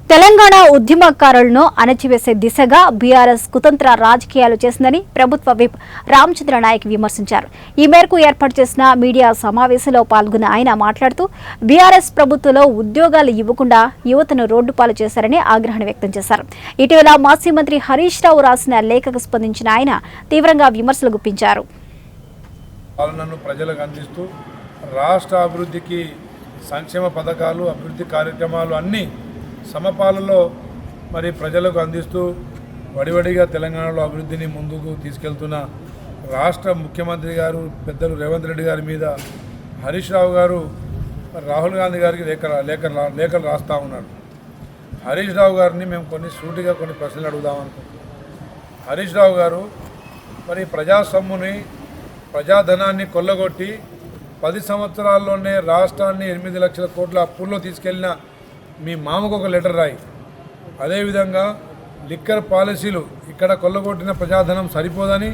తెలంగాణ ఉద్యమకారులను అణచివేసే దిశగా బీఆర్ఎస్ కుతంత్ర రాజకీయాలు చేసిందని ప్రభుత్వ విప్ రామచంద్ర నాయక్ విమర్శించారు. ఈ మేరకు ఏర్పాటు చేసిన మీడియా సమావేశంలో పాల్గొన్న ఆయన మాట్లాడుతూ బీఆర్ఎస్ ప్రభుత్వంలో ఉద్యోగాలు ఇవ్వకుండా యువతను రోడ్డుపాలు చేశారని ఆగ్రహం వ్యక్తం చేశారు. ఇటీవల మాజీ మంత్రి హరీష్ రావు రాసిన లేఖకు స్పందించిన ఆయన తీవ్రంగా విమర్శలు గుప్పించారు. పాలనను ప్రజలకు అందిస్తూ రాష్ట్ర అభివృద్ధికి సంక్షేమ పథకాలు అభివృద్ధి కార్యక్రమాలు అన్నీ సమపాలలో మరి ప్రజలకు అందిస్తూ వడివడిగా తెలంగాణలో అభివృద్ధిని ముందుకు తీసుకెళ్తున్న రాష్ట్ర ముఖ్యమంత్రి గారు పెద్దలు రేవంత్ రెడ్డి గారి మీద హరీష్ రావు గారు రాహుల్ గాంధీ గారికి లేఖలు రాస్తూ ఉన్నారు. హరీష్ రావు గారిని మేము సూటిగా కొన్ని ప్రశ్నలు అడుగుదామనుకుంటున్నాం. హరీష్ రావు గారు మరి ప్రజాసొమ్ముని ప్రజాధనాన్ని కొల్లగొట్టి 10 సంవత్సరాల్లోనే రాష్ట్రాన్ని 8 లక్షల కోట్ల అప్పుల్లో తీసుకెళ్లిన మీ మామకు ఒక లెటర్ రాయి. అదేవిధంగా లిక్కర్ పాలసీలు ఇక్కడ కొల్లగొట్టిన ప్రజాధనం సరిపోదని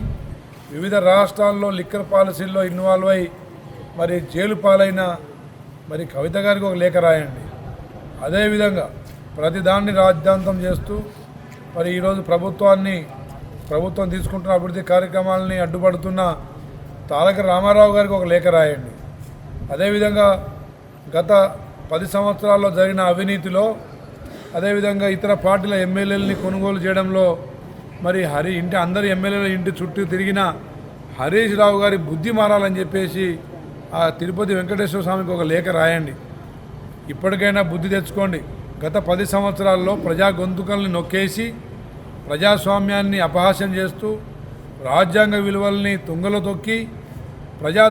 వివిధ రాష్ట్రాల్లో లిక్కర్ పాలసీల్లో ఇన్వాల్వ్ అయి మరి జైలు పాలైన మరి కవిత గారికి ఒక లేఖ రాయండి. అదేవిధంగా ప్రతిదాన్ని రాజ్యాంతం చేస్తూ మరి ఈరోజు ప్రభుత్వం తీసుకుంటున్న అభివృద్ధి కార్యక్రమాలని అడ్డుపడుతున్న తారక రామారావు గారికి ఒక లేఖ రాయండి. అదేవిధంగా గత 10 సంవత్సరాల్లో జరిగిన అవినీతిలో అదేవిధంగా ఇతర పార్టీల ఎమ్మెల్యేలని కొనుగోలు చేయడంలో మరి అందరి ఎమ్మెల్యేల ఇంటి చుట్టూ తిరిగిన హరీష్ రావు గారి బుద్ధి మారాలని చెప్పేసి ఆ తిరుపతి వెంకటేశ్వర స్వామికి ఒక లేఖ రాయండి. ఇప్పటికైనా బుద్ధి తెచ్చుకోండి. గత 10 సంవత్సరాల్లో ప్రజా గొంతుకల్ని నొక్కేసి ప్రజాస్వామ్యాన్ని అపహాస్యం చేస్తూ రాజ్యాంగ విలువల్ని తుంగలో తొక్కి ప్రజా